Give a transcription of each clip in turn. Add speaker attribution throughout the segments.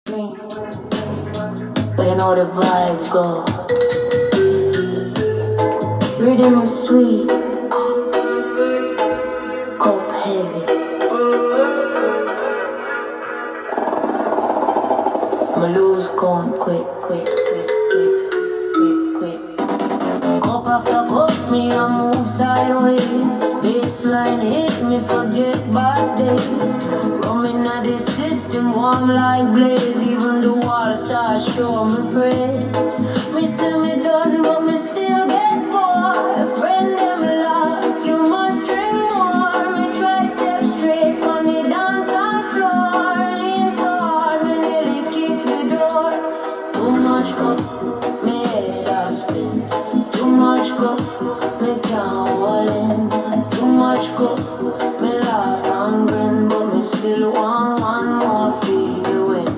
Speaker 1: But you know the vibes go. Rhythm sweet, cup heavy. My lose come quick, quick, quick, quick, quick, quick. Cup after cup, me I move sideways. Baseline hit me, forget bad days. Roaming at the system, warm like blaze. Even the water starts show me praise. Me say me done, but me still get more. Friend them laugh, you must drink more. Me try step straight on the dance floor. Lean so hard, me nearly kick the door. Too much cup, me head a spin. Too much cup, me can't hold in. Too much cup, me laugh and grin, but me still want one more feed the win.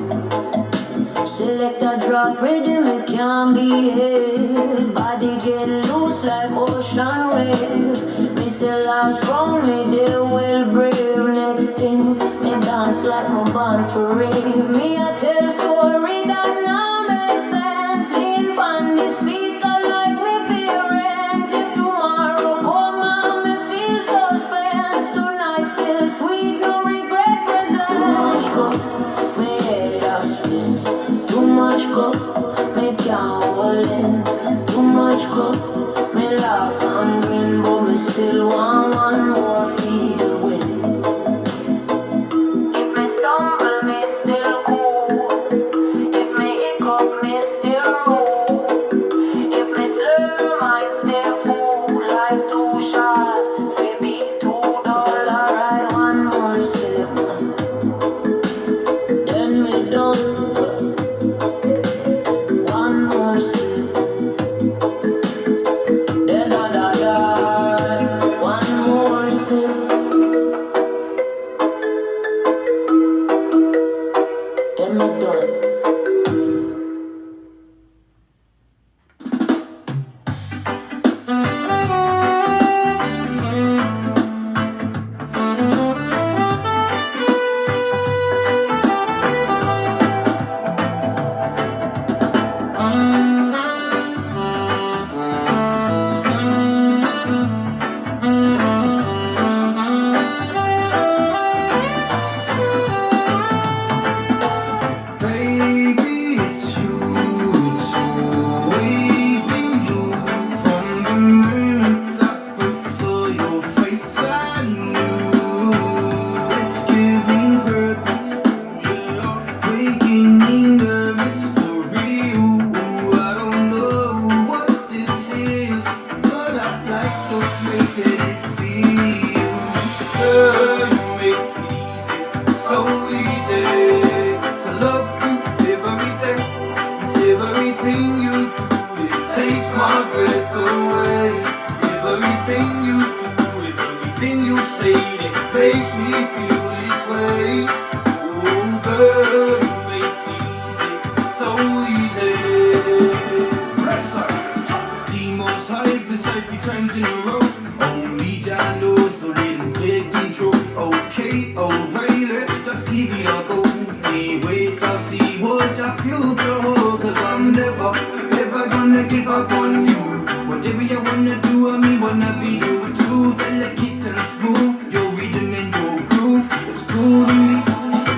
Speaker 1: Select a drop rhythm, it can't behave. Body get loose like ocean waves. Me say last round, me deal well brave. Next thing, me dance like my band for rave. Me a tell story that now makes sense. Lean on the speaker like me parent. If tomorrow come on, me feel suspense. Tonight still sweet, no regret present. Too much cup, me head a spin. Too much cup, me can't hold in. Too much cup, me laugh and grin, but me still want one more feed the win. If me stumble, me still cool. If me hiccup, me still roll. If me slur, mine stay full. Life too short, fi be too dull. Alright, one more sip, then me done. One more sip, da da da da. One more sip, then me done.
Speaker 2: Baby, it's you. It's always been you. From the moment I first saw your face, I knew it's giving purpose. Waking me nervous for real. I don't know what this is, but I'd like to make it feels. Girl, you make it easy, so easy to love you every day. It's everything you do, it takes my breath away. Everything you do, everything you say, that makes me feel this way. Oh girl, you make it easy, so easy. Press up, the most hype is 50 times in a row. Only Jah knows, so let him take control. Okay, alright, let's just give it a go. Hey, wait, I'll see what the future holds. Cause I'm never, ever gonna give up on you. Whatever you wanna do, I mean wanna be you too. Delicate and smooth, your rhythm and your groove. It's cool to me,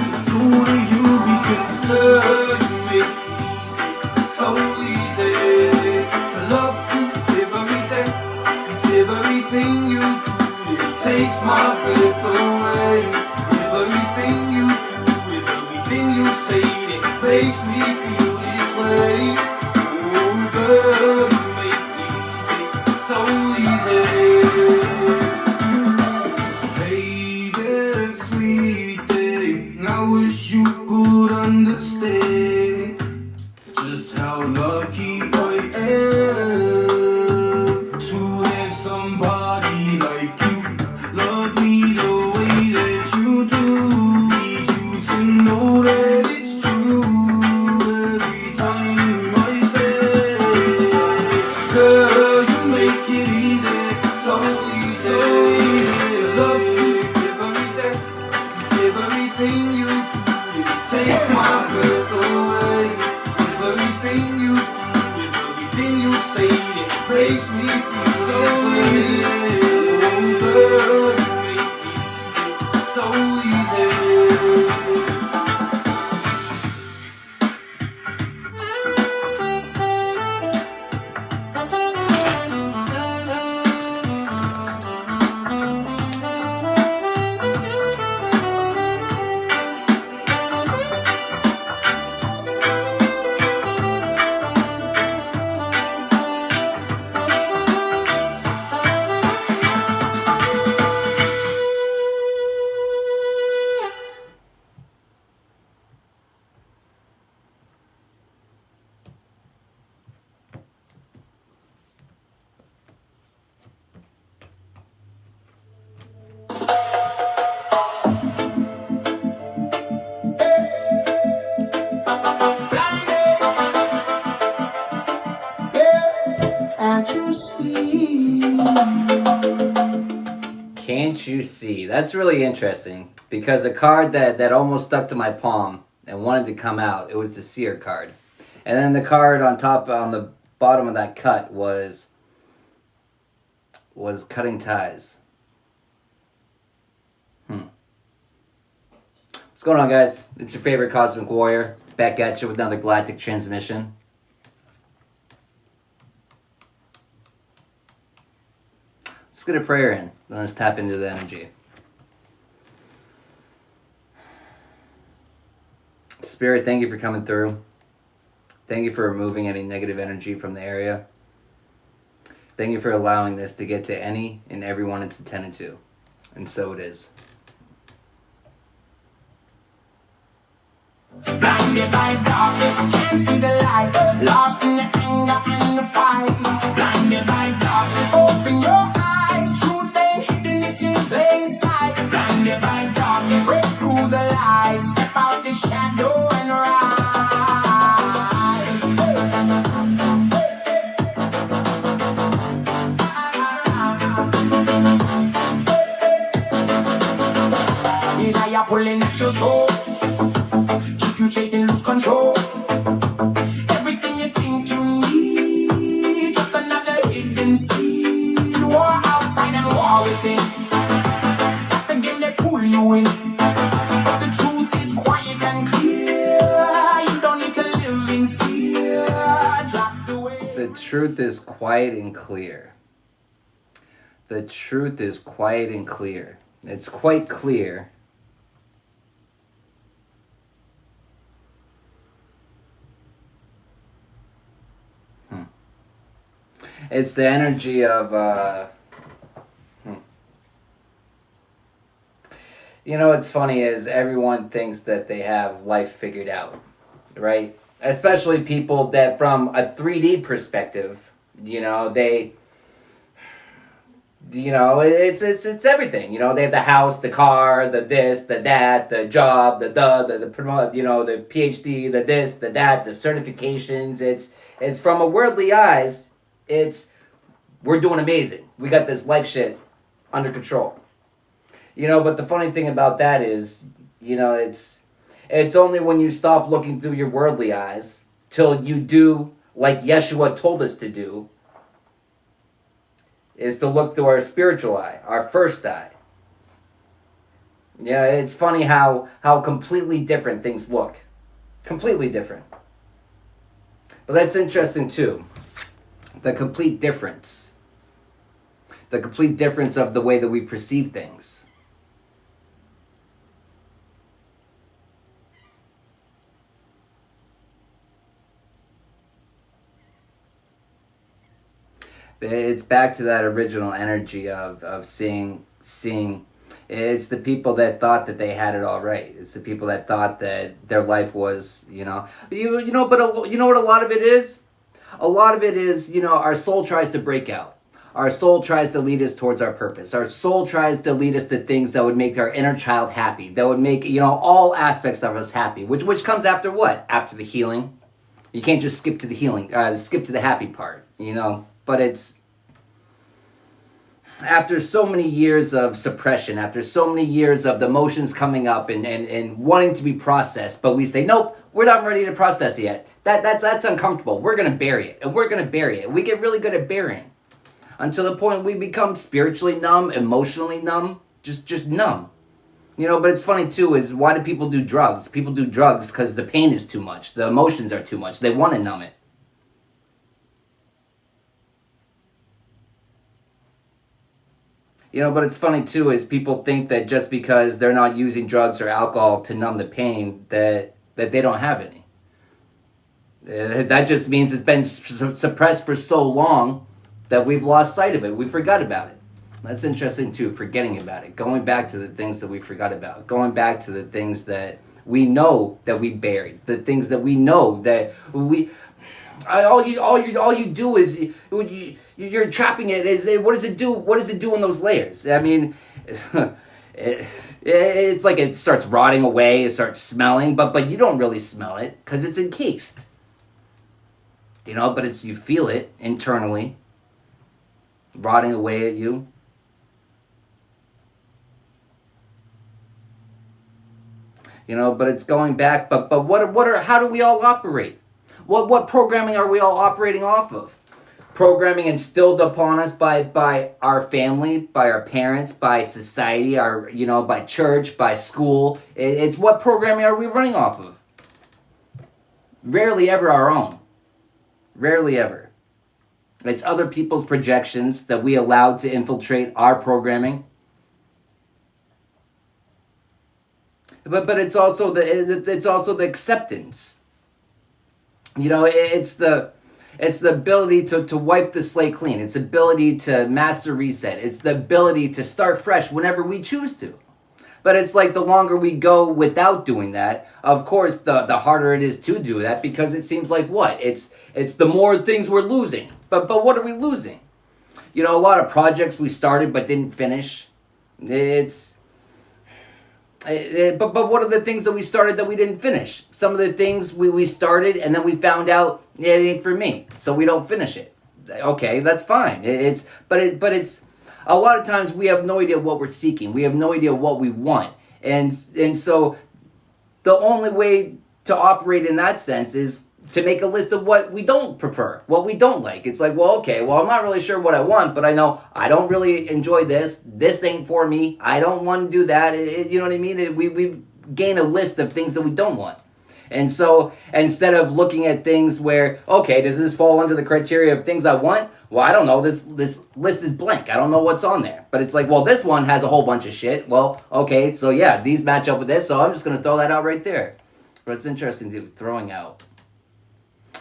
Speaker 2: it's cool to you. Because girl, you make it easy, so easy to love you every day. It's everything you do, it takes my breath away. Everything you do, everything you say, that makes me feel this
Speaker 3: Can't you see? That's really interesting because a card that almost stuck to my palm and wanted to come out, it was the Seer card. And then the card on the bottom of that cut was Cutting Ties. What's going on, guys? It's your favorite Cosmic Warrior, back at you with another Galactic Transmission. Let's get a prayer in, then let's tap into the energy. Spirit, thank you for coming through. Thank you for removing any negative energy from the area. Thank you for allowing this to get to any and everyone it's intended to. And so it is.
Speaker 1: Blinded by darkness, can't see the light. Lost in the anger and the fight. Blinded by darkness, open your eyes. Truth ain't hidden, it's in plain sight. Blinded by darkness, break through the lies. Step out the shadow and rise. Desire pulling at your soul. You chasing, lose control. Everything you think you need, just another hidden seed. War outside and war within. That's the game they pull you in. But the truth is quiet and clear. You don't need to live in fear. Drop the weight.
Speaker 3: The truth is quiet and clear. The truth is quiet and clear. It's quite clear. It's the energy of, You know what's funny is everyone thinks that they have life figured out, right? Especially people that from a 3D perspective, it's everything. They have the house, the car, the this, the that, the job, the PhD, the this, the that, the certifications. It's from a worldly eyes. We're doing amazing. We got this life shit under control. But the funny thing about that is, it's only when you stop looking through your worldly eyes till you do like Yeshua told us to do, is to look through our spiritual eye, our first eye. Yeah, it's funny how completely different things look. Completely different. But that's interesting too. The complete difference. The complete difference of the way that we perceive things. It's back to that original energy of seeing. It's the people that thought that they had it all right. It's the people that thought that their life was, But you know what a lot of it is? A lot of it is, our soul tries to break out. Our soul tries to lead us towards our purpose. Our soul tries to lead us to things that would make our inner child happy. That would make, all aspects of us happy. Which comes after what? After the healing. You can't just skip to the healing, skip to the happy part, But it's after so many years of suppression, after so many years of the emotions coming up and wanting to be processed, but we say, nope, we're not ready to process it yet. That's uncomfortable. We're going to bury it, and we're going to bury it. We get really good at burying until the point we become spiritually numb, emotionally numb, just numb. But it's funny too is why do people do drugs? People do drugs because the pain is too much. The emotions are too much. They want to numb it. But it's funny too is people think that just because they're not using drugs or alcohol to numb the pain that they don't have any. That just means it's been suppressed for so long that we've lost sight of it. We forgot about it. That's interesting too, forgetting about it. Going back to the things that we forgot about. Going back to the things that we know that we buried. The things that we know that we... all you do is... You're trapping it. What does it do? What does it do in those layers? I mean... It's like it starts rotting away. It starts smelling. But you don't really smell it because it's encased. But you feel it internally. Rotting away at you. But it's going back. But how do we all operate? What programming are we all operating off of? Programming instilled upon us by our family, by our parents, by society, by church, by school. It's what programming are we running off of? Rarely ever our own. Rarely ever. It's other people's projections that we allowed to infiltrate our programming. But it's also the acceptance. It's the ability to wipe the slate clean. It's the ability to master reset. It's the ability to start fresh whenever we choose to. But it's like the longer we go without doing that, of course, the harder it is to do that because it seems like what? It's the more things we're losing. But what are we losing? A lot of projects we started but didn't finish. But what are the things that we started that we didn't finish? Some of the things we started and then we found out it ain't for me, so we don't finish it. Okay, that's fine. But it's a lot of times we have no idea what we're seeking. We have no idea what we want, and so the only way to operate in that sense is to make a list of what we don't prefer, what we don't like. It's like, I'm not really sure what I want, but I know I don't really enjoy this. This ain't for me. I don't want to do that. You know what I mean? We gain a list of things that we don't want. And so instead of looking at things where, okay, does this fall under the criteria of things I want? Well, I don't know. This list is blank. I don't know what's on there. But it's like, this one has a whole bunch of shit. Well, okay, so yeah, these match up with this, so I'm just going to throw that out right there. But it's interesting, dude, throwing out.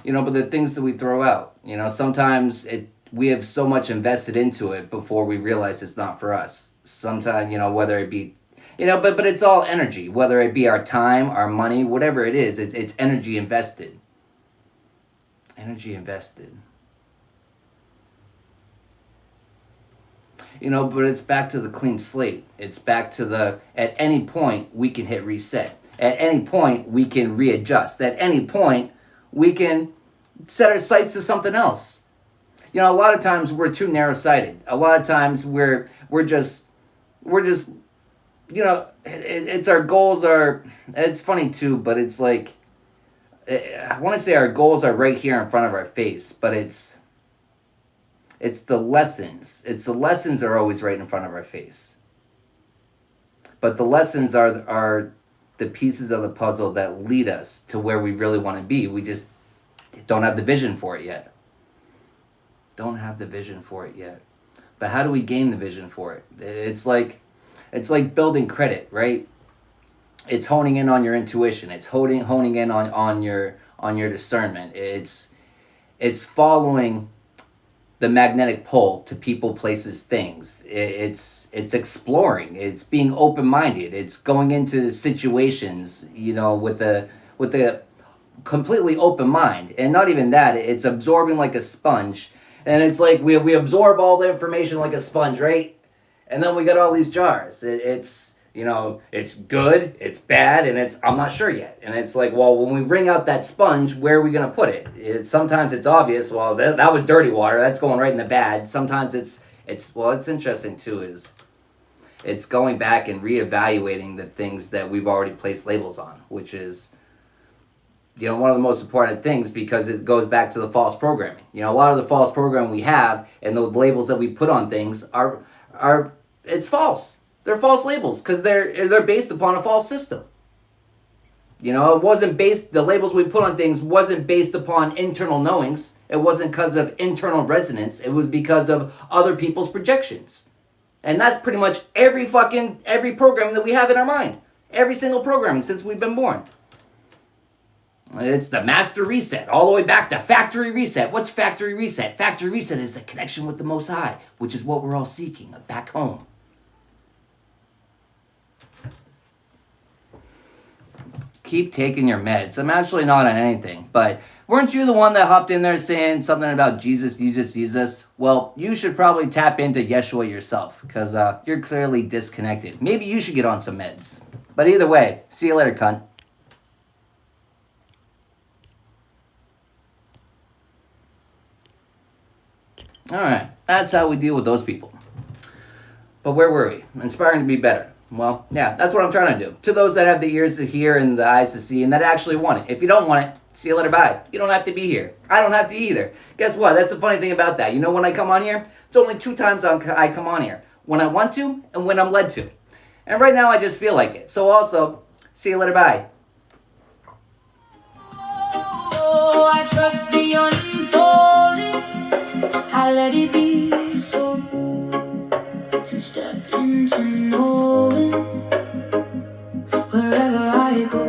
Speaker 3: But the things that we throw out, sometimes we have so much invested into it before we realize it's not for us. Sometimes, whether it be, but it's all energy, whether it be our time, our money, whatever it is, it's energy invested. Energy invested. But it's back to the clean slate. It's back to at any point we can hit reset. At any point we can readjust. At any point we can set our sights to something else. A lot of times we're too narrow-sighted. A lot of times we're just it's our goals are, it's funny too, but it's like, I want to say our goals are right here in front of our face, but it's the lessons. It's the lessons are always right in front of our face. But the lessons are the pieces of the puzzle that lead us to where we really want to be. We just don't have the vision for it yet. Don't have the vision for it yet. But how do we gain the vision for it? It's like building credit, right? It's honing in on your intuition. It's honing in on your discernment. It's following the magnetic pole to people, places, things. It's exploring. It's being open-minded. It's going into situations, with a completely open mind. And not even that, it's absorbing like a sponge. And it's like we absorb all the information like a sponge, right? And then we got all these jars. It's good, it's bad, and I'm not sure yet. And it's like, well, when we bring out that sponge, where are we going to put it? Sometimes it's obvious, well, that was dirty water, that's going right in the bad. Sometimes it's interesting too, is it's going back and reevaluating the things that we've already placed labels on, which is, one of the most important things, because it goes back to the false programming. A lot of the false programming we have and the labels that we put on things are it's false. They're false labels because they're based upon a false system. You know, it wasn't based, the labels we put on things wasn't based upon internal knowings. It wasn't because of internal resonance. It was because of other people's projections. And that's pretty much every program that we have in our mind. Every single programming since we've been born. It's the master reset, all the way back to factory reset. What's factory reset? Factory reset is a connection with the Most High, which is what we're all seeking, back home. Keep taking your meds. I'm actually not on anything, but weren't you the one that hopped in there saying something about Jesus, Jesus, Jesus? Well, you should probably tap into Yeshua yourself, because you're clearly disconnected. Maybe you should get on some meds. But either way, see you later, cunt. Alright, that's how we deal with those people. But where were we? Inspiring to be better. Well, yeah, that's what I'm trying to do. To those that have the ears to hear and the eyes to see and that actually want it. If you don't want it, see you later, bye. You don't have to be here. I don't have to either. Guess what? That's the funny thing about that. You know when I come on here? It's only 2 times I come on here. When I want to and when I'm led to. And right now I just feel like it. So also, see you later, bye.
Speaker 1: Oh, I trust the unfolding. I let it be so. And step into knowing wherever I go.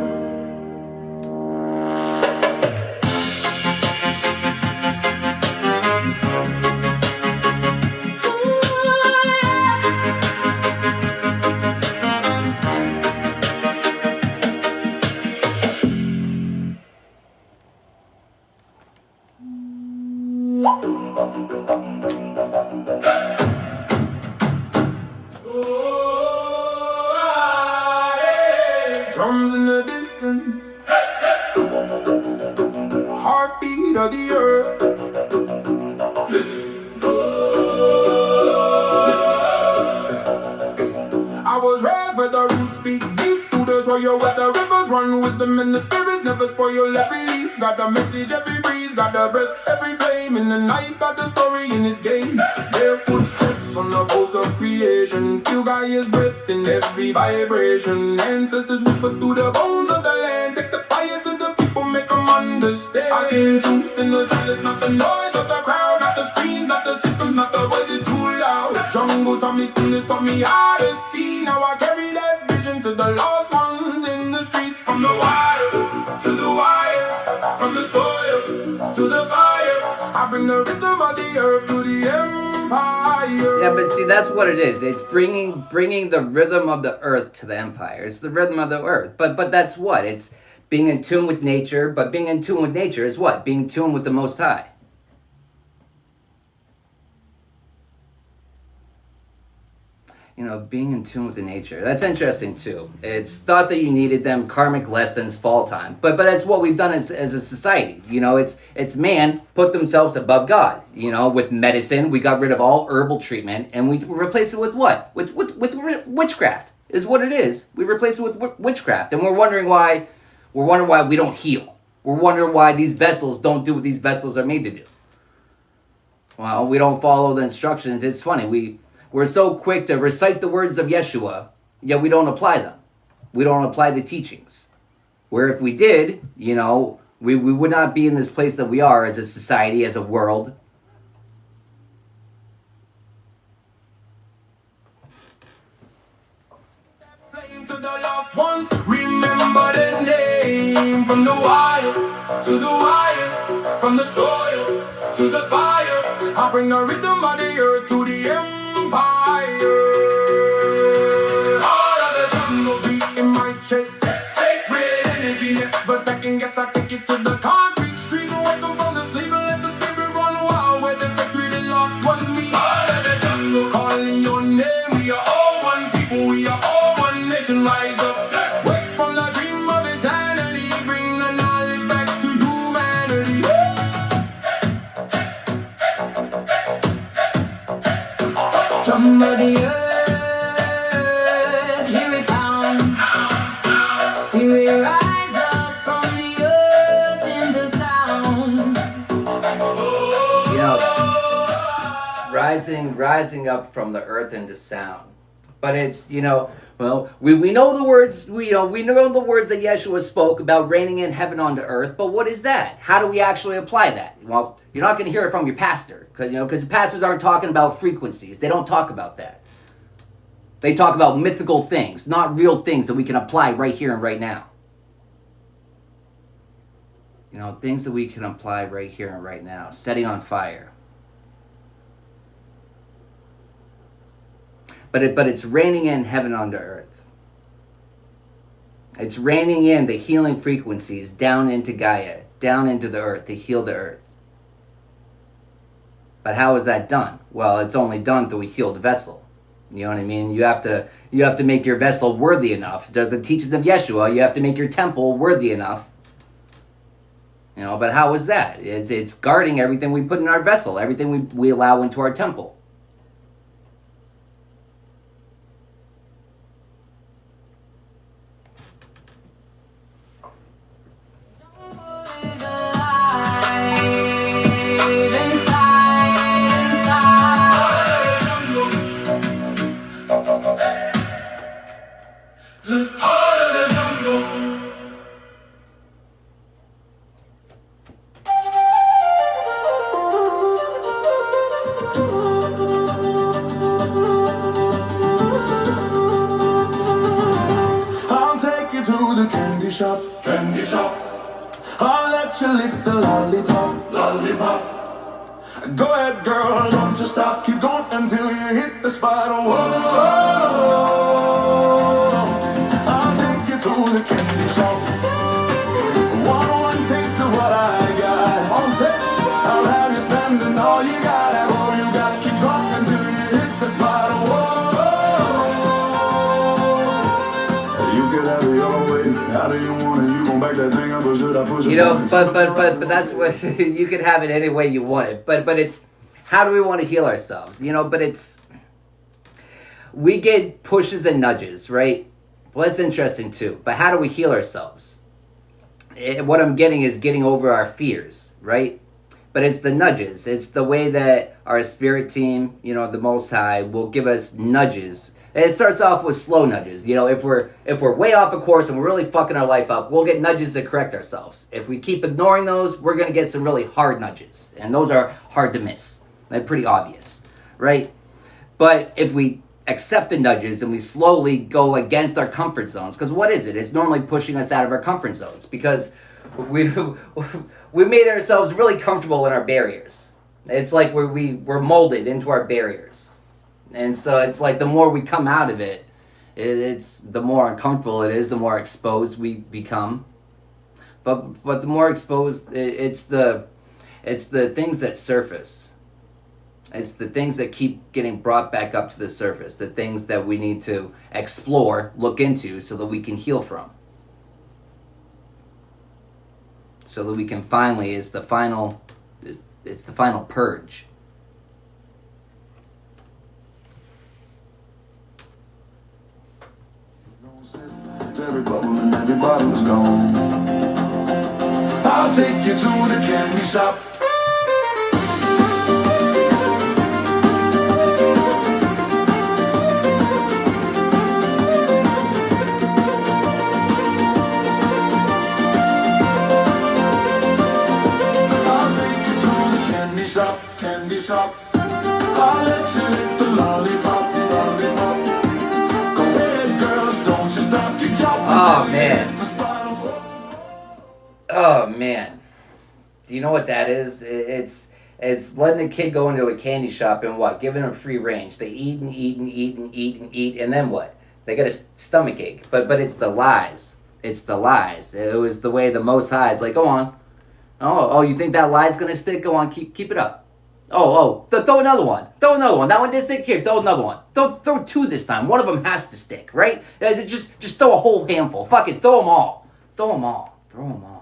Speaker 2: Drums in the distance, heartbeat of the earth. I was raised where the roots speak deep to the soil, where the rivers run. Wisdom and the spirits never spoil every leaf. Got the message, every breeze, got the breath, every flame in the night. Got the story in its game. Their footsteps on the pulse of creation. Feel Gaia's breath in every vibration. Ancestors whisper through the bones of the land. Take the fire to the people, make them understand. I see truth in the silence, not the noise of the crowd, not the screens, not the systems, not the voices too loud. The jungle taught me stillness, taught me how to see. Now I carry that vision to the lost ones in the streets. From the wild to the wire, from the soil to the fire. I bring the rhythm of the earth to the empire.
Speaker 3: Yeah, but see, that's what it is. It's bringing the rhythm of the earth to the empire. It's the rhythm of the earth. But that's what? It's being in tune with nature. But being in tune with nature is what? Being in tune with the Most High. You know, being in tune with the nature. That's interesting too. It's thought that you needed them, karmic lessons, fall time. But that's what we've done as a society. You know, it's man put themselves above God. You know, with medicine, we got rid of all herbal treatment and we replaced it with what? With witchcraft is what it is. We replace it with witchcraft, and we're wondering why we don't heal. We're wondering why these vessels don't do what these vessels are made to do. Well, we don't follow the instructions. It's funny. We're so quick to recite the words of Yeshua, yet we don't apply them. We don't apply the teachings. Where if we did, you know, we would not be in this place that we are as a society, as a world.
Speaker 2: To the lost ones, remember the name. From the wire to the wires, from the soil to the fire. I bring the rhythm of the earth to the empire. All of the jungle beat in my chest. Sacred energy, never second guess. I take it to the concrete street. Wake them from the sleep and let the spirit run wild. Where the sacred and lost ones meet. All of the jungle calling your name. We are all one people. We are all one nation. Rise up. Wake from the dream of insanity. Bring the knowledge back to humanity.
Speaker 1: Drum of the earth, hear it pound. Spirit rise up from the earth into sound.
Speaker 3: You know, rising up from the earth into sound. But it's, well, we know the words, we know the words that Yeshua spoke about reigning in heaven onto earth, but what is that? How do we actually apply that? Well, you're not going to hear it from your pastor, because the pastors aren't talking about frequencies. They don't talk about that. They talk about mythical things, not real things that we can apply right here and right now. Things that we can apply right here and right now. Setting on fire. But it's raining in heaven onto earth. It's raining in the healing frequencies down into Gaia, down into the earth, to heal the earth. But how is that done? Well, it's only done through a healed vessel. You know what I mean? You have to make your vessel worthy enough. The teachings of Yeshua, you have to make your temple worthy enough. But how is that? It's guarding everything we put in our vessel, everything we allow into our temple.
Speaker 2: Candy shop. I'll let you lick the lollipop, lollipop. Go ahead, girl, don't you stop. Keep going until you hit the spot. Whoa. I'll take you to the candy shop. One taste of what I got. On stage, I'll have you spending all you got. All you got. Keep going until you hit the spot. Whoa. You could have it your way. How do you want it? You gon' back that thing up or should I push it?
Speaker 3: But that's what you can have it any way you want it. But it's how do we want to heal ourselves? But it's we get pushes and nudges, right? Well, that's interesting too. But how do we heal ourselves? What I'm getting is getting over our fears, right? But it's the nudges. It's the way that our spirit team, the Most High, will give us nudges. And it starts off with slow nudges. If we're way off a course and we're really fucking our life up, we'll get nudges to correct ourselves. If we keep ignoring those, we're going to get some really hard nudges. And those are hard to miss. They're pretty obvious, right? But if we accept the nudges and we slowly go against our comfort zones, because what is it? It's normally pushing us out of our comfort zones because we made ourselves really comfortable in our barriers. It's like we're molded into our barriers. And so it's like the more we come out of it, it's the more uncomfortable it is, the more exposed we become. But the more exposed, it's the things that surface. It's the things that keep getting brought back up to the surface, the things that we need to explore, look into, so that we can heal from. So that we can finally, it's the final purge.
Speaker 2: Every bubble and every bottle is gone. I'll take you to the candy shop. I'll take you to the candy shop, candy shop. I'll let you lick the lollipop, lollipop. Go ahead, girls, don't you stop.
Speaker 3: Oh man. Oh man. Do you know what that is? It's letting a kid go into a candy shop and what? Giving them free range. They eat and eat and eat and eat and eat, and then what? They get a stomach ache. But it's the lies. It's the lies. It was the way the Most High is like, go on. Oh, you think that lie's gonna stick? Go on, keep it up. Throw another one. Throw another one. That one did stick. Here, throw another one. Throw two this time. One of them has to stick, right? Just throw a whole handful. Fuck it, throw them all. Throw them all. Throw them all.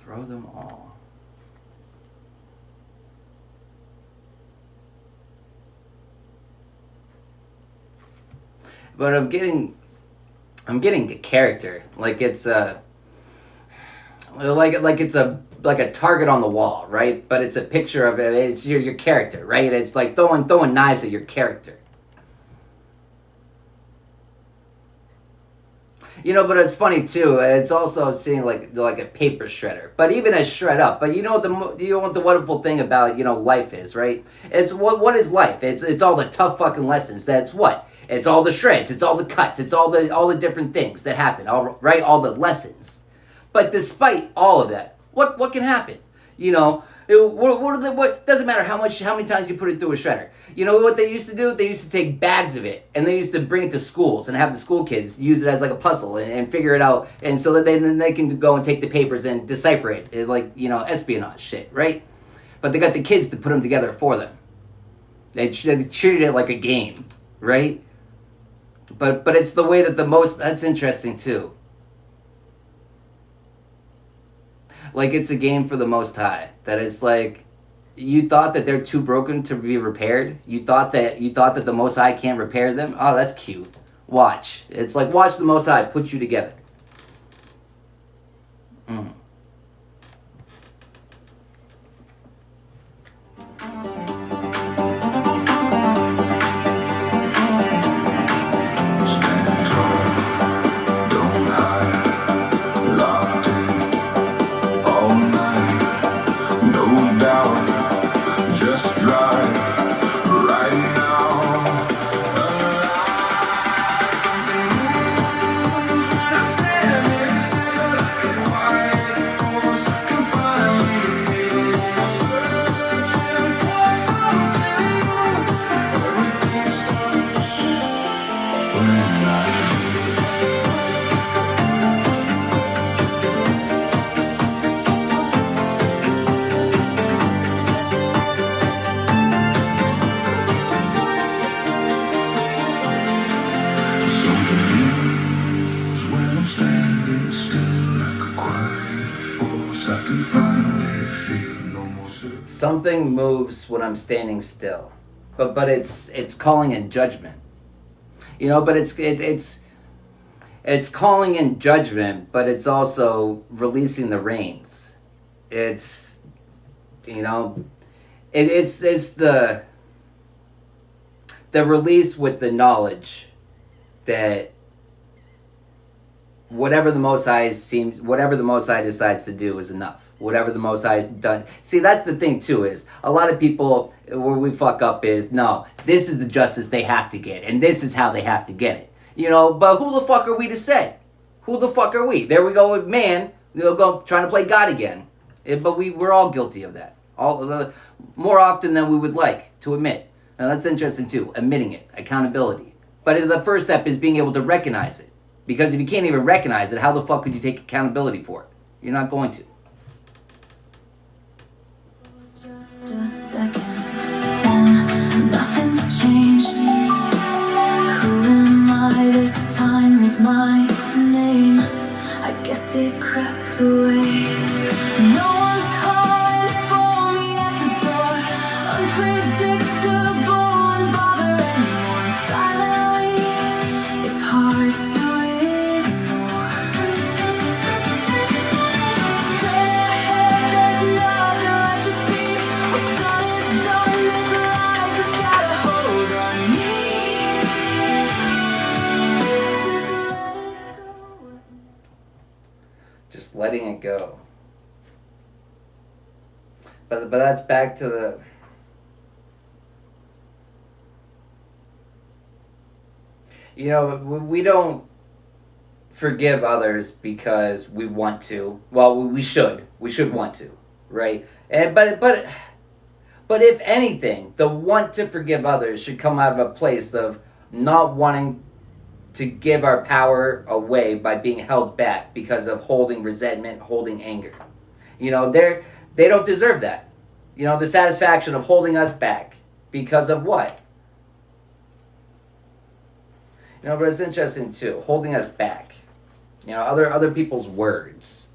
Speaker 3: Throw them all. But I'm getting a character. Like it's a like a target on the wall, right? But it's a picture of it. It's your character, right? It's like throwing knives at your character. You know, but it's funny too. It's also seeing like a paper shredder, but even a shred up. But you know what the wonderful thing about life is, right? It's what is life? It's all the tough fucking lessons. That's what. It's all the shreds. It's all the cuts. It's all the different things that happen. All the lessons. But despite all of that, what can happen? What doesn't matter how many times you put it through a shredder. You know what they used to do? They used to take bags of it and they used to bring it to schools and have the school kids use it as like a puzzle and figure it out, and so that then they can go and take the papers and decipher it like espionage shit, right? But they got the kids to put them together for them. They treated it like a game, right? But it's the way that that's interesting too. Like it's a game for the Most High. That it's like, you thought that they're too broken to be repaired. You thought that the Most High can't repair them. Oh, that's cute. Watch. It's like, watch the Most High put you together. Something moves when I'm standing still, but it's calling in judgment, But it's calling in judgment, but it's also releasing the reins. It's it's the release with the knowledge that whatever the Most High decides to do is enough. Whatever the Most High has done. See, that's the thing too, is a lot of people, where we fuck up is, no, this is the justice they have to get, and this is how they have to get it. But who the fuck are we to say? Who the fuck are we? There we go with man, they'll go trying to play God again. But we're all guilty of that. More often than we would like to admit. Now that's interesting too, admitting it, accountability. But the first step is being able to recognize it. Because if you can't even recognize it, how the fuck could you take accountability for it? You're not going to.
Speaker 1: Just a second, then nothing's changed. Who am I this time? It's my name. I guess it crept away. No one's calling for me at the door. Unpredictable and bother anyone silently. It's hard to ignore. Straight ahead, there's nothing left to see. What's done is done. This life has got a hold on me.
Speaker 3: Just letting it go. But that's back to the... we don't forgive others because we want to. Well, we should. We should want to, right? But if anything, the want to forgive others should come out of a place of not wanting to give our power away by being held back because of holding resentment, holding anger. They don't deserve that. The satisfaction of holding us back because of what? But it's interesting too, holding us back. Other people's words.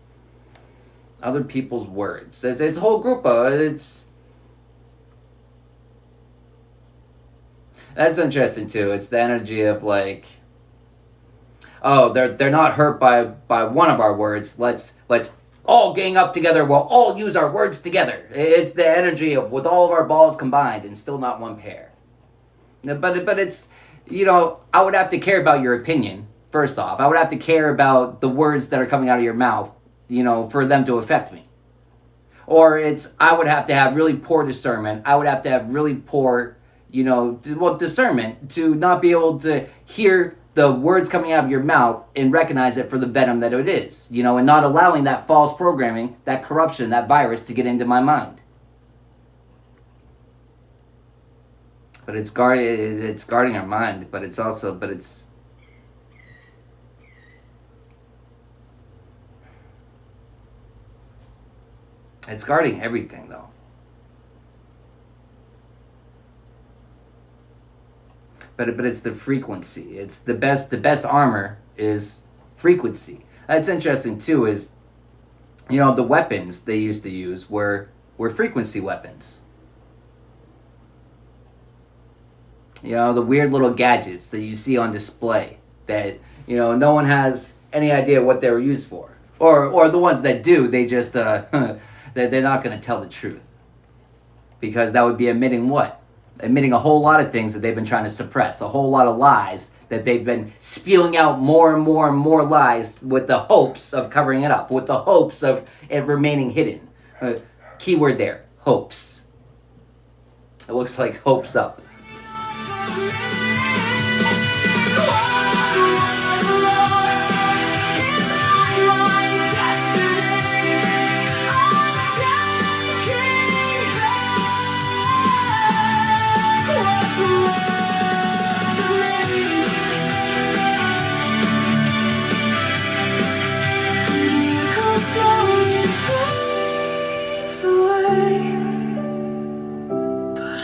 Speaker 3: Other people's words. It's a whole group of it's. That's interesting too. It's the energy of like, oh, they're not hurt by one of our words. Let's all gang up together, we'll all use our words together. It's the energy of with all of our balls combined and still not one pair. But it's, I would have to care about your opinion, first off. I would have to care about the words that are coming out of your mouth, for them to affect me. Or I would have to have really poor discernment. I would have to have really poor, discernment to not be able to hear the words coming out of your mouth and recognize it for the venom that it is, and not allowing that false programming, that corruption, that virus to get into my mind. But it's guarding our mind, but it's guarding everything, though. But it's the frequency. It's the best armor is frequency. That's interesting too, is, the weapons they used to use were frequency weapons. The weird little gadgets that you see on display that, no one has any idea what they were used for. Or the ones that do, they just, they're not going to tell the truth. Because that would be admitting what? Admitting a whole lot of things that they've been trying to suppress. A whole lot of lies that they've been spewing out more and more and more lies with the hopes of covering it up. With the hopes of it remaining hidden. Keyword there, hopes. It looks like hopes up.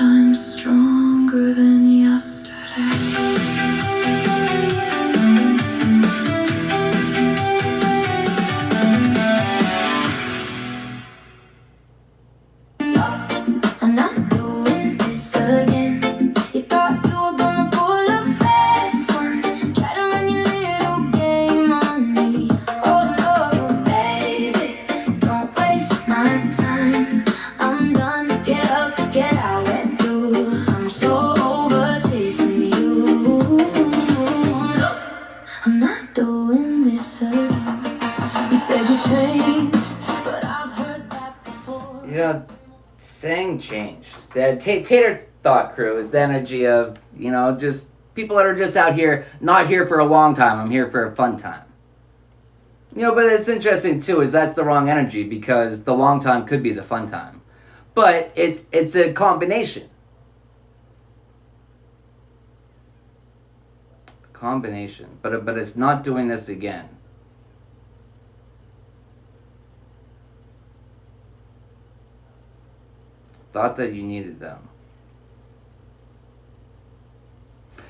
Speaker 1: I'm stronger than yesterday. I'm not doing this again. You thought you were gonna pull a fast one. Try to run your little game on me. Oh no, baby, don't waste my time. I'm done, get up, get out and through. I'm so over chasing you. No, I'm not doing this again. You said you changed, but I've heard that before.
Speaker 3: Saying changed. The Tater Thought Crew is the energy of, just people that are just out here, not here for a long time. I'm here for a fun time. But it's interesting too, is that's the wrong energy, because the long time could be the fun time. But it's a combination. But it's not doing this again. Thought that you needed them.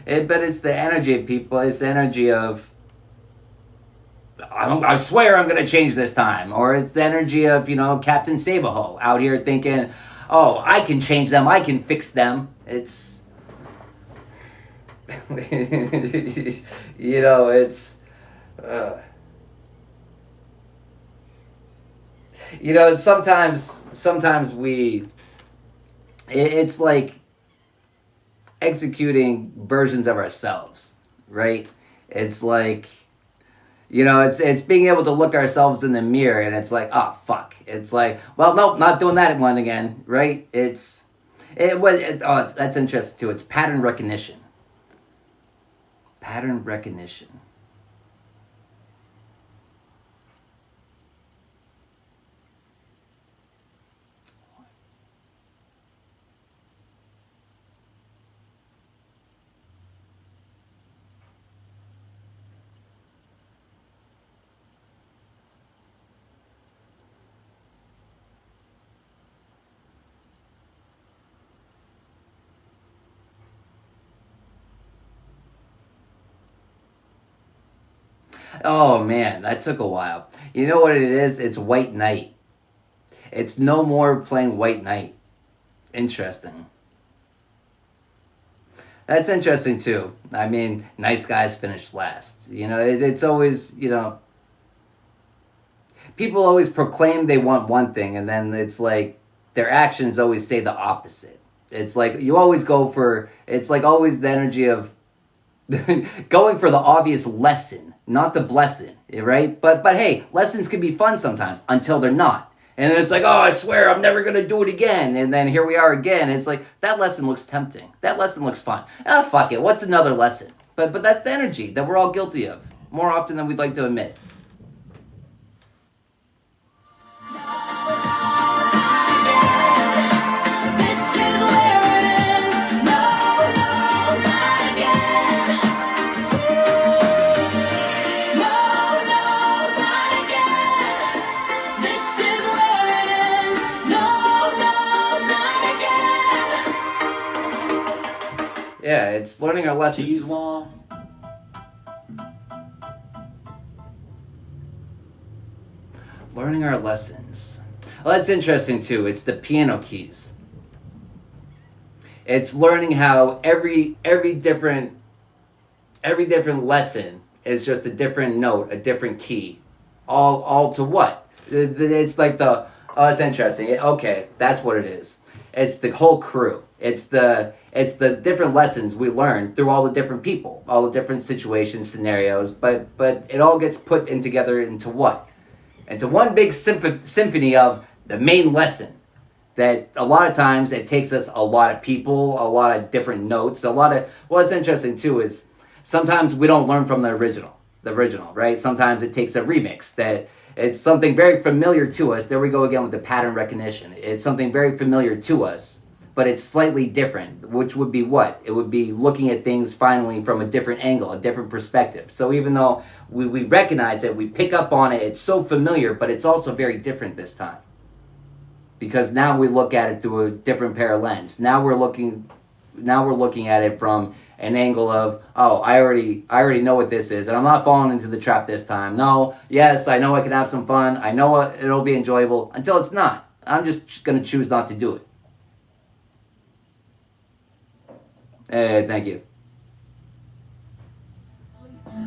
Speaker 3: But it's the energy of people. It's the energy of, I swear I'm going to change this time. Or it's the energy of, Captain Saberho out here thinking, oh, I can change them. I can fix them. It's, it's, sometimes we, it's like executing versions of ourselves, right? It's like, it's being able to look ourselves in the mirror and it's like, oh, fuck. It's like, well, nope, not doing that one again, right? That's interesting too. It's pattern recognition. Pattern recognition. Oh man, that took a while. You know what it is? It's White Knight. It's no more playing White Knight. Interesting. That's interesting too. I mean, nice guys finished last. It's always, people always proclaim they want one thing, and then it's like their actions always say the opposite. It's like you always go for, it's like always the energy of going for the obvious lesson, not the blessing, right? But hey, lessons can be fun sometimes until they're not. And it's like, oh, I swear I'm never going to do it again. And then here we are again. It's like, that lesson looks tempting. That lesson looks fun. Ah, fuck it. What's another lesson? But that's the energy that we're all guilty of, more often than we'd like to admit. Yeah, it's learning our lessons. Learning our lessons. Well, that's interesting too. It's the piano keys. It's learning how every different lesson is just a different note, a different key. All to what? It's like the, oh, it's interesting. Okay, that's what it is. It's the whole crew. It's the different lessons we learn through all the different people, all the different situations, scenarios, but it all gets put in together into what? Into one big symphony of the main lesson. That a lot of times it takes us a lot of people, a lot of different notes, what's interesting too is sometimes we don't learn from the original, right? Sometimes it takes a remix that it's something very familiar to us. There we go again with the pattern recognition. It's something very familiar to us, but it's slightly different, which would be what? It would be looking at things finally from a different angle, a different perspective. So even though we recognize it, we pick up on it, it's so familiar, but it's also very different this time. Because now we look at it through a different pair of lens. Now we're looking at it from an angle of, oh, I already know what this is, and I'm not falling into the trap this time. No, yes, I know I can have some fun. I know it'll be enjoyable until it's not. I'm just going to choose not to do it. Thank you.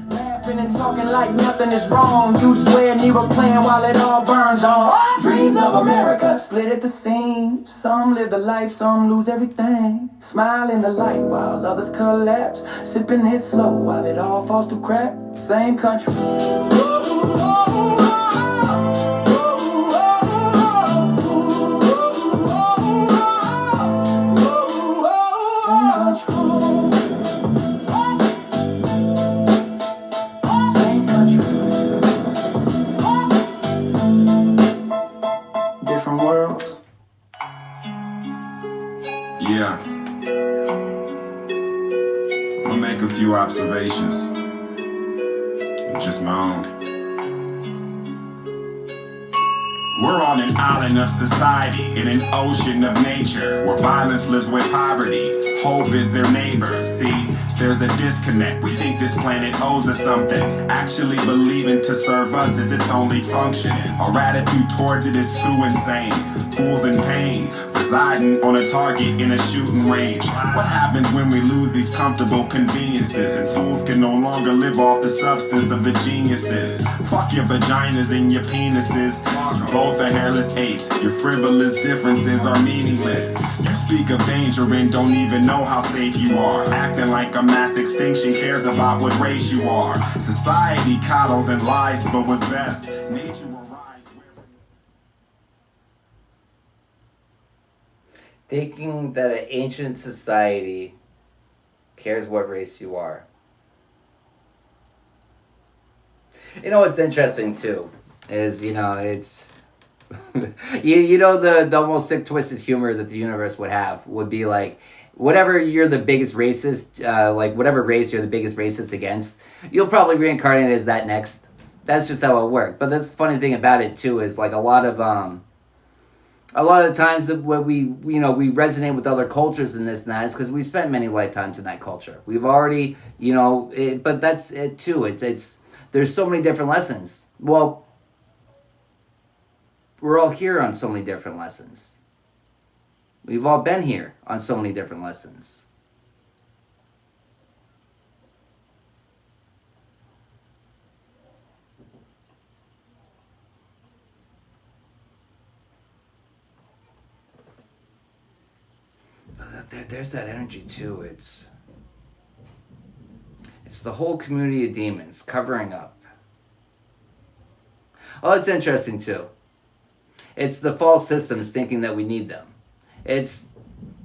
Speaker 4: Laughing and talking like nothing is wrong. You swear Nero's playing while it all burns on. Dreams of America split at the seams. Some live the life, some lose everything. Smile in the light while others collapse. Sipping it slow while it all falls to crap. Same country.
Speaker 2: Yeah. I'll make a few observations. Just my own. We're on an island of society, in an ocean of nature, where violence lives with poverty. Hope is their neighbor. See, there's a disconnect. We think this planet owes us something. Actually believing to serve us is its only function. Our attitude towards it is too insane. Fools in pain, residing on a target in a shooting range. What happens when we lose these comfortable conveniences and fools can no longer live off the substance of the geniuses? Fuck your vaginas and your penises. Both are hairless apes. Your frivolous differences are meaningless. You speak of danger and don't even know how safe you are. Acting like a mass extinction cares about what race you are. Society coddles and lies for what's best. Nature will rise where...
Speaker 3: Thinking that an ancient society cares what race you are. You know what's interesting too is, it's you know the almost sick twisted humor that the universe would have would be like, whatever you're the biggest racist, like whatever race you're the biggest racist against, you'll probably reincarnate as that next. That's just how it works. But that's the funny thing about it too is like a lot of the times that when we resonate with other cultures and this and that, it's because we spent many lifetimes in that culture. We've already, but that's it too. It's there's so many different lessons. Well, we're all here on so many different lessons. We've all been here on so many different lessons. there's that energy too. It's the whole community of demons covering up. Oh, it's interesting too. It's the false systems thinking that we need them. It's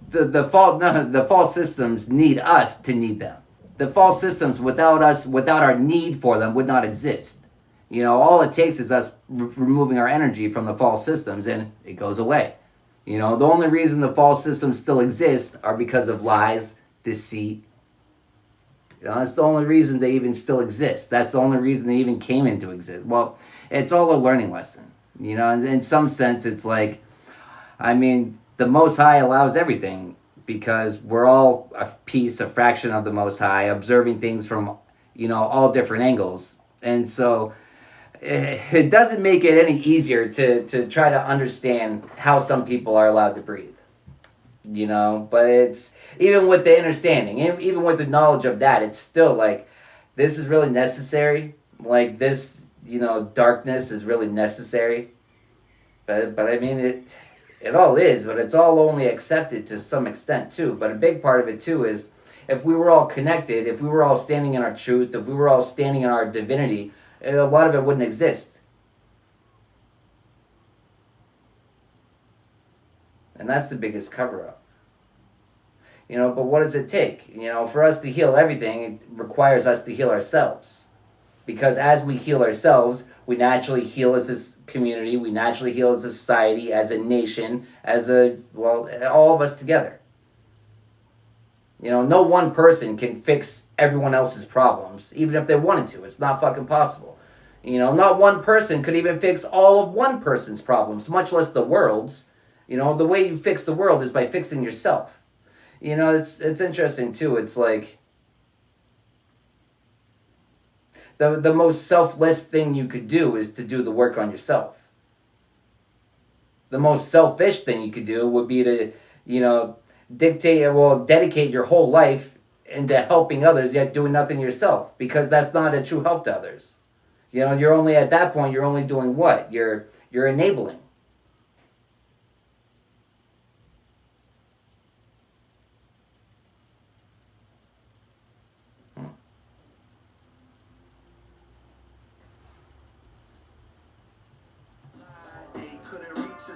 Speaker 3: the false systems need us to need them. The false systems without us, without our need for them, would not exist. You know, all it takes is us removing our energy from the false systems and it goes away. You know, the only reason the false systems still exist are because of lies, deceit. You know, that's the only reason they even still exist. That's the only reason they even came into existence. Well, it's all a learning lesson. You know, in some sense, it's like, I mean, the Most High allows everything because we're all a piece, a fraction of the Most High, observing things from, you know, all different angles. And so it doesn't make it any easier to try to understand how some people are allowed to breathe. You know, but it's, even with the understanding, even with the knowledge of that, it's still like, this is really necessary. Like this, you know, darkness is really necessary. But I mean, it all is, but it's all only accepted to some extent too. But a big part of it too is, if we were all connected, if we were all standing in our truth, if we were all standing in our divinity, a lot of it wouldn't exist. And that's the biggest cover-up. You know, but what does it take? You know, for us to heal everything, it requires us to heal ourselves. Because as we heal ourselves, we naturally heal as a community, we naturally heal as a society, as a nation, well, all of us together. You know, no one person can fix everyone else's problems, even if they wanted to. It's not fucking possible. You know, not one person could even fix all of one person's problems, much less the world's. You know, the way you fix the world is by fixing yourself. You know, it's interesting too. It's like the most selfless thing you could do is to do the work on yourself. The most selfish thing you could do would be to, you know, dedicate your whole life into helping others, yet doing nothing yourself, because that's not a true help to others. You know, you're only, at that point, you're only doing what? You're enabling.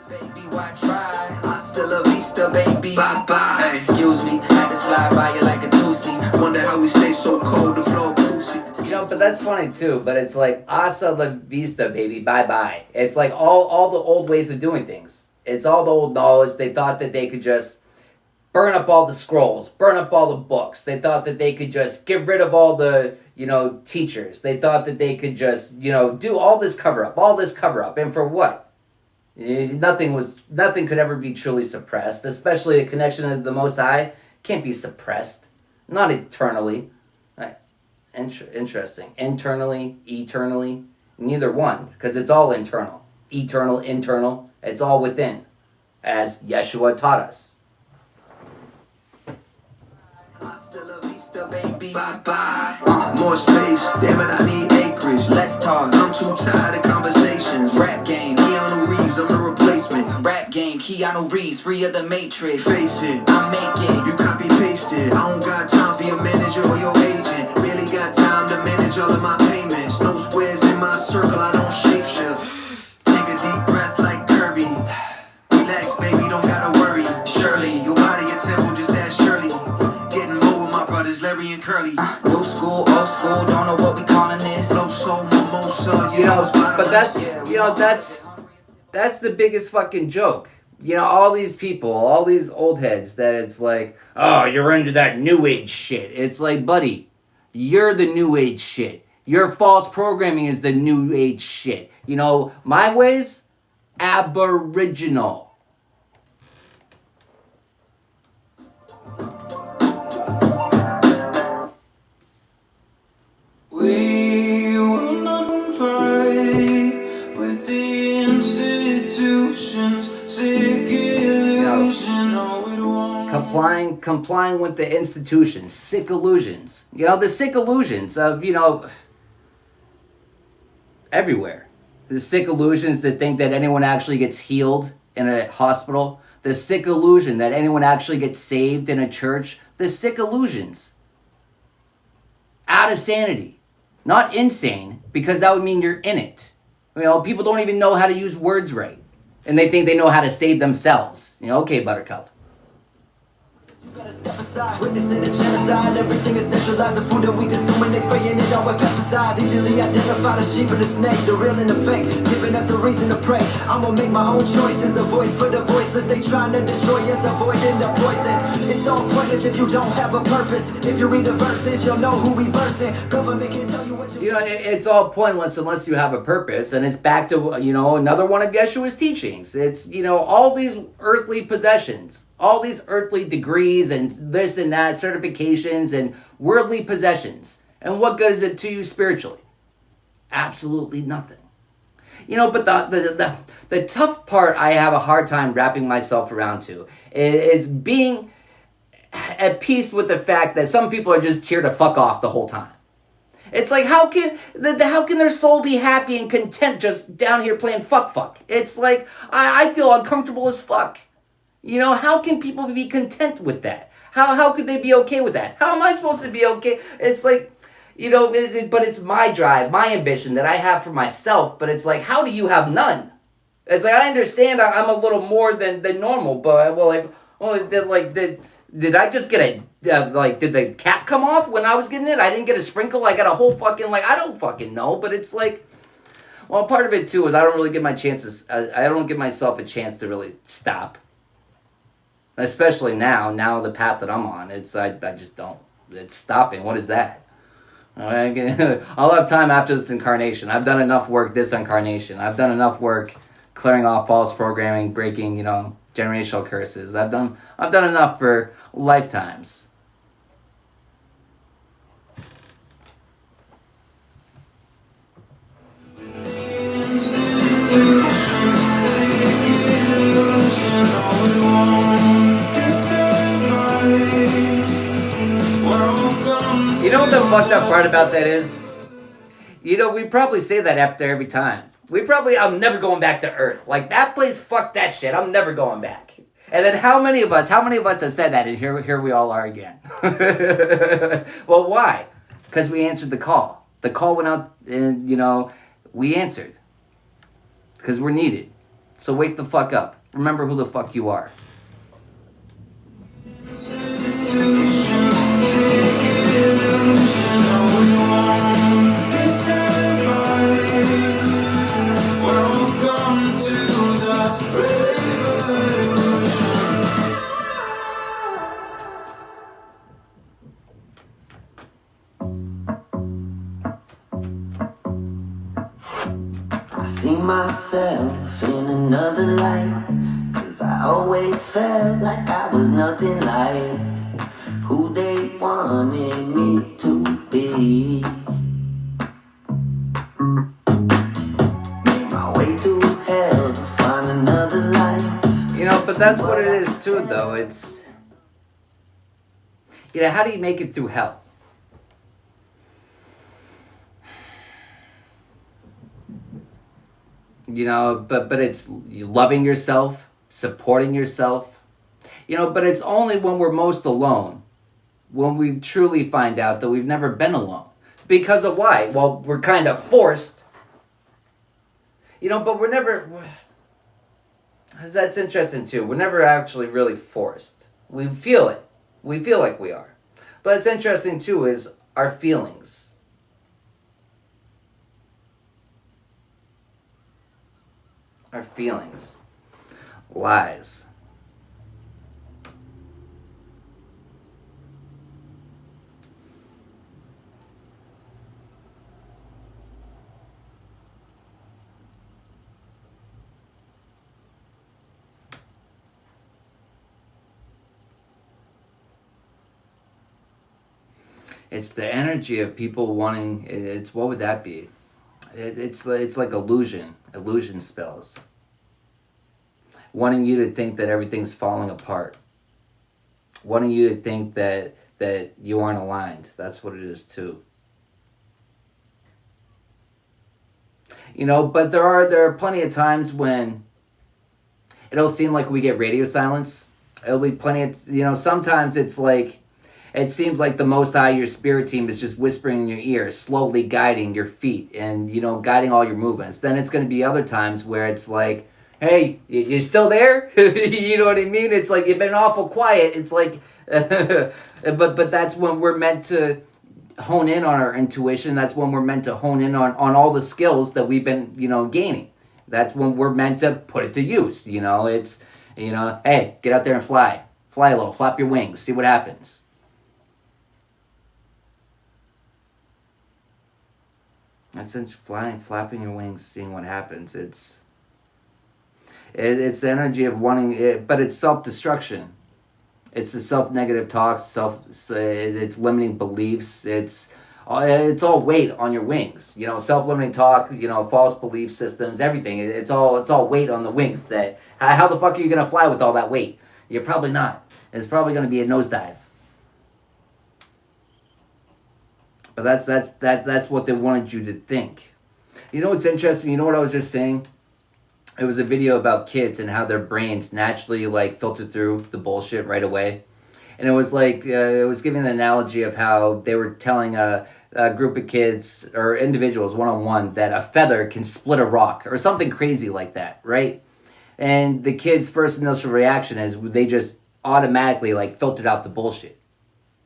Speaker 4: Baby, why try? Hasta la vista, baby. Bye-bye. Excuse me, had to slide by you like a toosie. Wonder how we stay so cold, the floor coolsy.
Speaker 3: You know, but that's funny too. But it's like, hasta la vista, baby, bye-bye. It's like all the old ways of doing things. It's all the old knowledge. They thought that they could just burn up all the scrolls, burn up all the books. They thought that they could just get rid of all the, you know, teachers. They thought that they could just, you know, do all this cover-up. And for what? Nothing could ever be truly suppressed, especially a connection to the Most High can't be suppressed, not eternally. Interesting. Internally, eternally, neither one, because it's all internal. Eternal, internal, it's all within, as Yeshua taught us.
Speaker 4: Hasta la vista, baby. Bye-bye. More space, damn it, I need acreage. Let's talk, I'm too tired of conversations. Rap game, Keanu Reeves, I'm the replacement. Rap game, Keanu Reeves, free of the Matrix. Face it, I make it, you copy paste it. I don't got time for your manager or your agent. Really got time to manage all of my payments. No squares in my circle, I don't shapeshift. Take a deep breath like Kirby. Relax, baby, don't gotta worry. Shirley, your body a temple, just ask Shirley. Getting more with my brothers, Larry and Curly. New school, old school, don't know what we calling this. Low soul, mimosa,
Speaker 3: You know, but that's, you know, that's the biggest fucking joke. You know, all these people, all these old heads that it's like, oh, you're into that new age shit. It's like, buddy, you're the new age shit. Your false programming is the new age shit. You know, my ways, aboriginal.
Speaker 2: We will not comply with the institutions, sick illusion, no it won't.
Speaker 3: Complying with the institutions, sick illusions. You know, the sick illusions of, you know, everywhere. The sick illusions that think that anyone actually gets healed in a hospital. The sick illusion that anyone actually gets saved in a church. The sick illusions. Out of sanity. Not insane, because that would mean you're in it. You know, people don't even know how to use words right. And they think they know how to save themselves. You know, okay, Buttercup.
Speaker 4: Gotta step aside, witnessing the genocide. Everything is centralized, the food that we consume, and they spraying it on with pesticides. Easily identify the sheep and the snake, the real and the fake, giving us a reason to pray. I'ma make my own choices, a voice for the voiceless. They trying to destroy us, avoiding the poison. It's all pointless if you don't have a purpose. If you read the verses, you'll know who we versing. Government can tell you what
Speaker 3: you know, it's all pointless unless you have a purpose. And it's back to, you know, another one of Yeshua's teachings. It's, you know, all these earthly possessions, all these earthly degrees and this and that, certifications and worldly possessions. And what good is it to you spiritually? Absolutely nothing. You know, but the tough part I have a hard time wrapping myself around to is being at peace with the fact that some people are just here to fuck off the whole time. It's like, how can their soul be happy and content just down here playing fuck? It's like, I feel uncomfortable as fuck. You know, how can people be content with that? How could they be okay with that? How am I supposed to be okay? It's like, you know, but it's my drive, my ambition that I have for myself. But it's like, how do you have none? It's like, I understand I'm a little more than normal, but did I just get did the cap come off when I was getting it? I didn't get a sprinkle. I got a whole fucking, I don't fucking know. But it's like, well, part of it too is I don't really give my chances. I don't give myself a chance to really stop. Especially now the path that I'm on, I just don't. It's stopping. What is that? I'll have time after this incarnation. I've done enough work this incarnation. I've done enough work clearing off false programming, breaking, you know, generational curses. I've done enough for lifetimes. You know what the fucked up part about that is? You know, we probably say that after every time. I'm never going back to Earth. Like, that place, fuck that shit. I'm never going back. And then how many of us have said that, and here we all are again? Well, why? Because we answered the call. The call went out, and, you know, we answered. Because we're needed. So wake the fuck up. Remember who the fuck you are.
Speaker 1: See myself in another light, 'cause I always felt like I was nothing like who they wanted me to be. Made my way through hell to find another life.
Speaker 3: You know, but that's what it is too, though. It's, you know, how do you make it through hell? You know, but it's loving yourself, supporting yourself. You know, but it's only when we're most alone, when we truly find out that we've never been alone. Because of why? Well, we're kind of forced. You know, but we're never... That's interesting too. We're never actually really forced. We feel it. We feel like we are. But it's interesting too is our feelings. Our feelings. Lies. It's the energy of people wanting, it's, what would that be? It's like illusion spells. Wanting you to think that everything's falling apart. Wanting you to think that you aren't aligned. That's what it is too. You know, but there are plenty of times when it'll seem like we get radio silence. It'll be plenty of, you know, sometimes it's like, it seems like the Most High, your spirit team, is just whispering in your ear, slowly guiding your feet and, you know, guiding all your movements. Then it's going to be other times where it's like, hey, you're still there? You know what I mean? It's like, you've been awful quiet. It's like, but that's when we're meant to hone in on our intuition. That's when we're meant to hone in on all the skills that we've been, you know, gaining. That's when we're meant to put it to use. You know, it's, you know, hey, get out there and fly. Fly a little, flap your wings, see what happens. That's flying, flapping your wings, seeing what happens. It's the energy of wanting it, but it's self-destruction. It's the self-negative talks, it's limiting beliefs. It's all weight on your wings. You know, self-limiting talk. You know, false belief systems, everything. It's all weight on the wings. That how the fuck are you gonna fly with all that weight? You're probably not. It's probably gonna be a nosedive. But that's what they wanted you to think. You know what's interesting? You know what I was just saying? It was a video about kids and how their brains naturally like filter through the bullshit right away. And it was like, it was giving an analogy of how they were telling a group of kids or individuals one-on-one that a feather can split a rock or something crazy like that, right? And the kids' first initial reaction is they just automatically like filtered out the bullshit.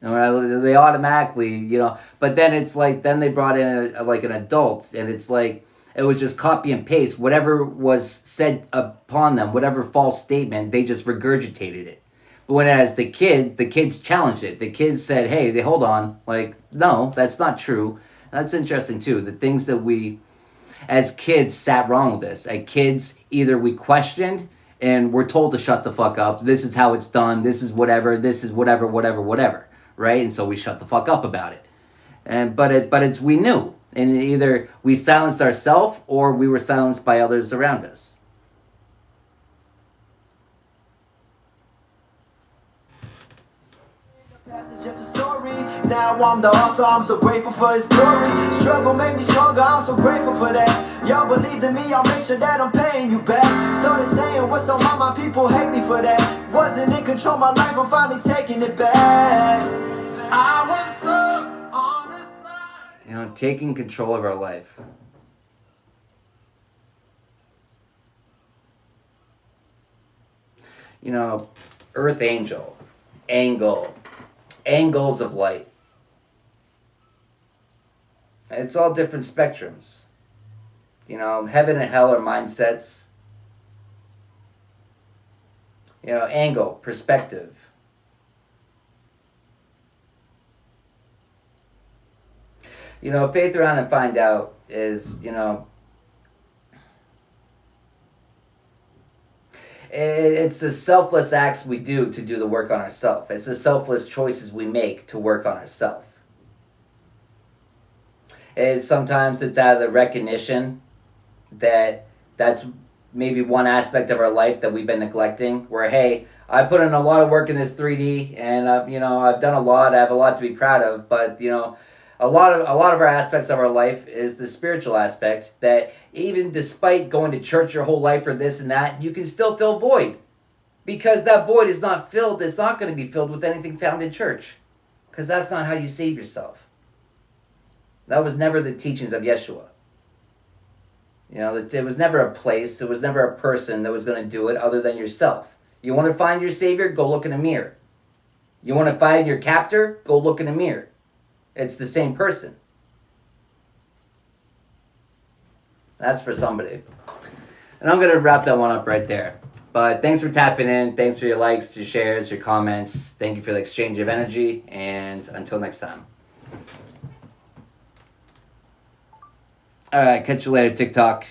Speaker 3: You know, they automatically, you know, but then it's like, then they brought in like an adult, and it's like, it was just copy and paste. Whatever was said upon them, whatever false statement, they just regurgitated it. But whereas the kids challenged it. The kids said, hey, hold on, like, no, that's not true. That's interesting too. The things that we, as kids, sat wrong with us. As kids, either we questioned and we're told to shut the fuck up. This is how it's done. This is whatever, whatever. Right? And so we shut the fuck up about it. But it's we knew. And either we silenced ourselves or we were silenced by others around us.
Speaker 4: Past is just a story. Now I'm the author, I'm so grateful for his glory. Struggle made me stronger, I'm so grateful for that. Y'all believed in me, I'll make sure that I'm paying you back. Started saying what's on my mind, people hate me for that. Wasn't in control of my life, I'm finally taking it back. I was stuck on the side.
Speaker 3: You know, taking control of our life. You know, Earth Angel, angles of light. It's all different spectrums. You know, heaven and hell are mindsets. You know, angle, perspective. You know, faith around and find out is, you know, it's the selfless acts we do to do the work on ourselves. It's the selfless choices we make to work on ourselves. Sometimes it's out of the recognition that that's maybe one aspect of our life that we've been neglecting. Where, hey, I put in a lot of work in this 3D, and you know, I've done a lot. I have a lot to be proud of. But you know, a lot of our aspects of our life is the spiritual aspect, that even despite going to church your whole life or this and that, you can still feel void. Because that void is not filled, it's not going to be filled with anything found in church. Because that's not how you save yourself. That was never the teachings of Yeshua. You know, it was never a place, it was never a person that was going to do it other than yourself. You want to find your Savior? Go look in a mirror. You want to find your captor? Go look in a mirror. It's the same person. That's for somebody. And I'm going to wrap that one up right there. But thanks for tapping in. Thanks for your likes, your shares, your comments. Thank you for the exchange of energy. And until next time. All right, catch you later, TikTok.